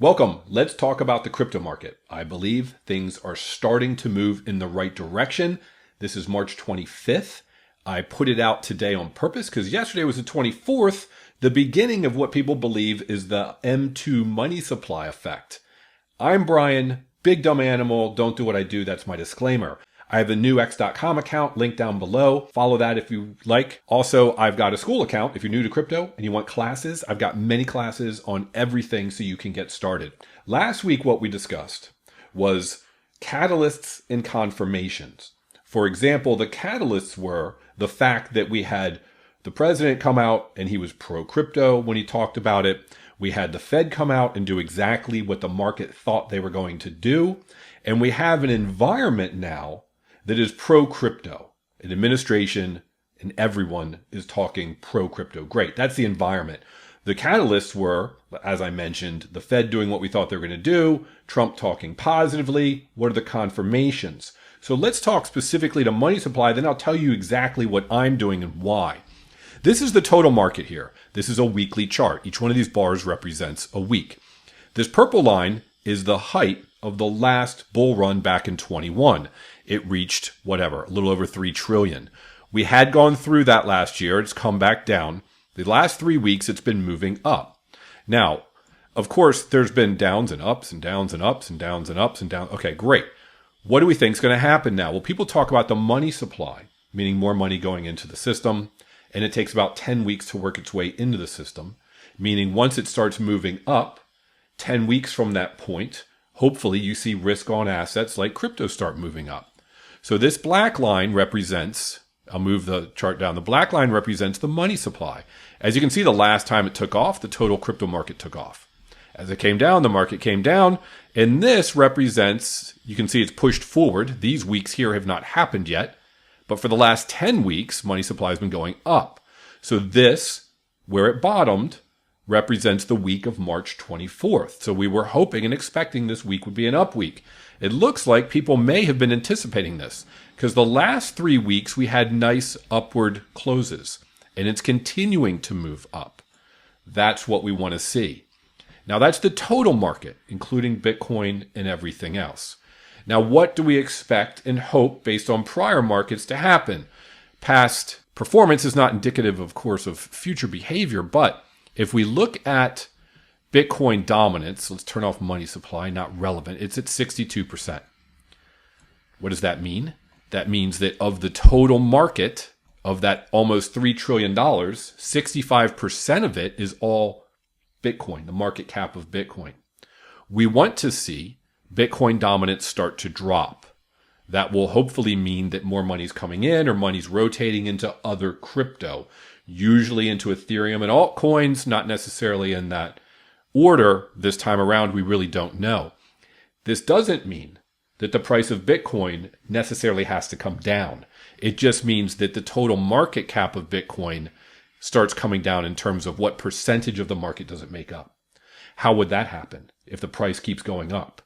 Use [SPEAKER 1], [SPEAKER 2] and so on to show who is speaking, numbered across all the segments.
[SPEAKER 1] Welcome. Let's talk about the crypto market. I believe things are starting to move in the right direction. This is March 25th. I put it out today on purpose because yesterday was the 24th, the beginning of what people believe is the M2 money supply effect. I'm Brian, big dumb animal, don't do what I do, that's my disclaimer. I have a new X.com account, link down below. Follow that if you like. Also, I've got a school account. If you're new to crypto and you want classes, I've got many classes on everything so you can get started. Last week, what we discussed was catalysts and confirmations. For example, the catalysts were the fact that we had the president come out and he was pro-crypto when he talked about it. We had the Fed come out and do exactly what the market thought they were going to do. And we have an environment now that is pro-crypto. An administration and everyone is talking pro-crypto. Great. That's the environment. The catalysts were, as I mentioned, the Fed doing what we thought they were going to do, Trump talking positively. What are the confirmations? So let's talk specifically to money supply. Then I'll tell you exactly what I'm doing and why. This is the total market here. This is a weekly chart. Each one of these bars represents a week. This purple line is the height of the last bull run back in 21. It reached a little over 3 trillion. We had gone through that last year. It's come back down. The last 3 weeks, it's been moving up. Now, of course, there's been downs and ups and downs and ups and downs and ups and downs. Okay, great. What do we think is going to happen now? Well, people talk about the money supply, meaning more money going into the system. And it takes about 10 weeks to work its way into the system, meaning once it starts moving up, 10 weeks from that point, hopefully you see risk on assets like crypto start moving up. So this black line represents, I'll move the chart down, the black line represents the money supply. As you can see, the last time it took off, the total crypto market took off. As it came down, the market came down, and this represents, you can see it's pushed forward. These weeks here have not happened yet, but for the last 10 weeks, money supply has been going up. So this, where it bottomed, represents the week of March 24th. So we were hoping and expecting this week would be an up week. It looks like people may have been anticipating this because the last 3 weeks we had nice upward closes and it's continuing to move up. That's what we want to see. Now that's the total market, including Bitcoin and everything else. Now what do we expect and hope based on prior markets to happen? Past performance is not indicative, of course, of future behavior, but if we look at Bitcoin dominance, let's turn off money supply, not relevant. It's at 62%. What does that mean? That means that of the total market of that almost $3 trillion, 65% of it is all Bitcoin, the market cap of Bitcoin. We want to see Bitcoin dominance start to drop. That will hopefully mean that more money's coming in or money's rotating into other crypto, usually into Ethereum and altcoins, not necessarily in that order this time around. We really don't know. This doesn't mean that the price of Bitcoin necessarily has to come down. It just means that the total market cap of Bitcoin starts coming down in terms of what percentage of the market does it make up. How would that happen if the price keeps going up?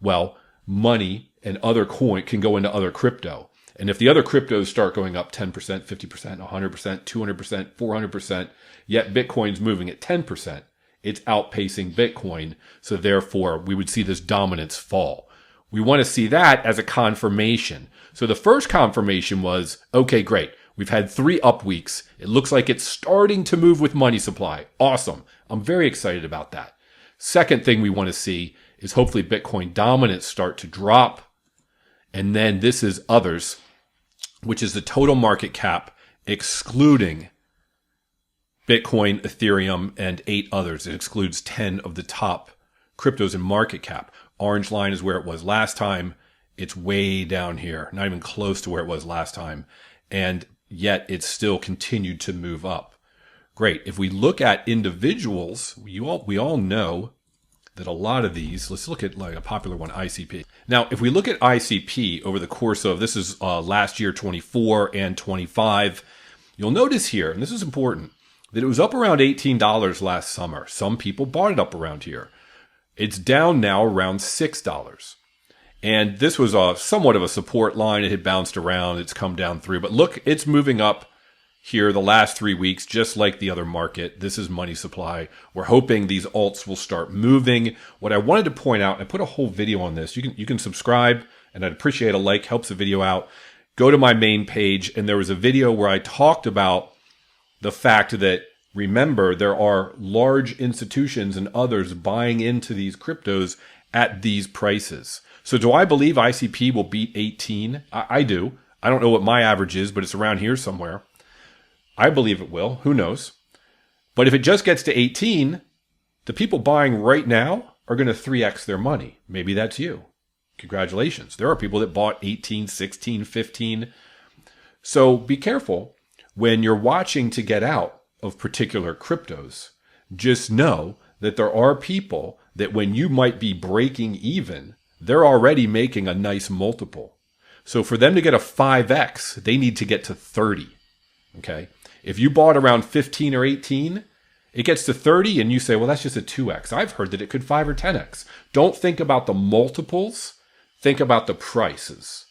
[SPEAKER 1] Well, money and other coin can go into other crypto. And if the other cryptos start going up 10%, 50%, 100%, 200%, 400%, yet Bitcoin's moving at 10%, it's outpacing Bitcoin. So therefore, we would see this dominance fall. We want to see that as a confirmation. So the first confirmation was, okay, great. We've had 3 up weeks. It looks like it's starting to move with money supply. Awesome. I'm very excited about that. Second thing we want to see is hopefully Bitcoin dominance start to drop. And then this is others, which is the total market cap excluding Bitcoin, Ethereum, and 8 others. It excludes 10 of the top cryptos in market cap. Orange line is where it was last time. It's way down here, not even close to where it was last time. And yet it's still continued to move up. Great. If we look at individuals, we all know that a lot of these, let's look at like a popular one, ICP. Now, if we look at ICP over the course of, this is last year, 24 and 25, you'll notice here, and this is important, that it was up around $18 last summer. Some people bought it up around here. It's down now around $6. And this was somewhat of a support line. It had bounced around. It's come down through. But look, it's moving up here the last 3 weeks, just like the other market. This is money supply. We're hoping these alts will start moving. What I wanted to point out, I put a whole video on this. You can subscribe, and I'd appreciate a like, helps the video out. Go to my main page, and there was a video where I talked about the fact that, remember, there are large institutions and others buying into these cryptos at these prices. So do I believe ICP will beat 18? I do. I don't know what my average is, but it's around here somewhere. I believe it will. Who knows? But if it just gets to 18, the people buying right now are going to 3x their money. Maybe that's you. Congratulations. There are people that bought 18, 16, 15. So be careful when you're watching to get out of particular cryptos. Just know that there are people that when you might be breaking even, they're already making a nice multiple. So for them to get a 5x, they need to get to 30. Okay? If you bought around 15 or 18, it gets to 30 and you say, well, that's just a 2x. I've heard that it could 5 or 10x. Don't think about the multiples. Think about the prices.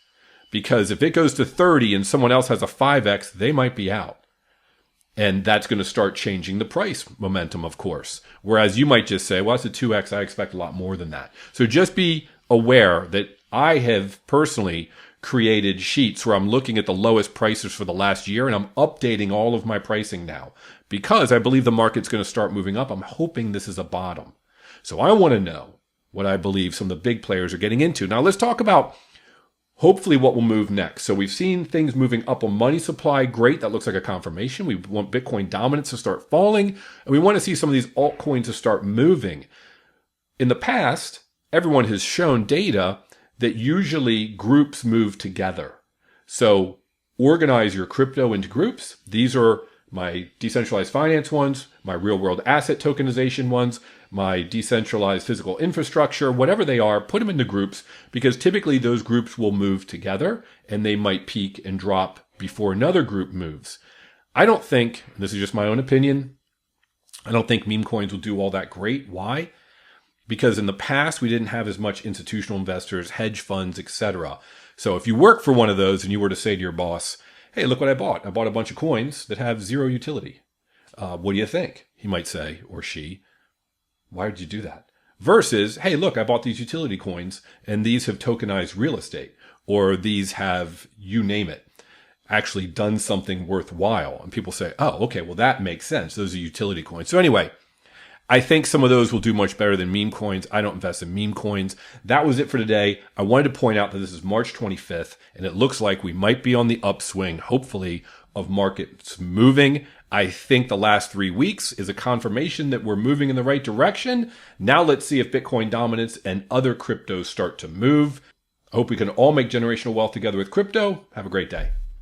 [SPEAKER 1] Because if it goes to 30 and someone else has a 5x, they might be out. And that's going to start changing the price momentum, of course. Whereas you might just say, well, it's a 2x. I expect a lot more than that. So just be aware that I have personally created sheets where I'm looking at the lowest prices for the last year, and I'm updating all of my pricing now because I believe the market's going to start moving up. I'm hoping this is a bottom. So I want to know what I believe some of the big players are getting into. Now let's talk about hopefully what will move next. So we've seen things moving up on money supply. Great. That looks like a confirmation. We want Bitcoin dominance to start falling, and we want to see some of these altcoins to start moving. In the past, everyone has shown data that usually groups move together. So organize your crypto into groups. These are my decentralized finance ones, my real world asset tokenization ones, my decentralized physical infrastructure, whatever they are, put them into groups because typically those groups will move together and they might peak and drop before another group moves. I don't think, this is just my own opinion, I don't think meme coins will do all that great. Why? Because in the past, we didn't have as much institutional investors, hedge funds, etc. So if you work for one of those and you were to say to your boss, hey, look what I bought. I bought a bunch of coins that have zero utility. What do you think? He might say, or she, why did you do that? Versus, hey, look, I bought these utility coins and these have tokenized real estate, or these have, you name it, actually done something worthwhile. And people say, oh, okay, well, that makes sense. Those are utility coins. So anyway, I think some of those will do much better than meme coins. I don't invest in meme coins. That was it for today. I wanted to point out that this is March 25th, and it looks like we might be on the upswing, hopefully, of markets moving. I think the last 3 weeks is a confirmation that we're moving in the right direction. Now let's see if Bitcoin dominance and other cryptos start to move. I hope we can all make generational wealth together with crypto. Have a great day.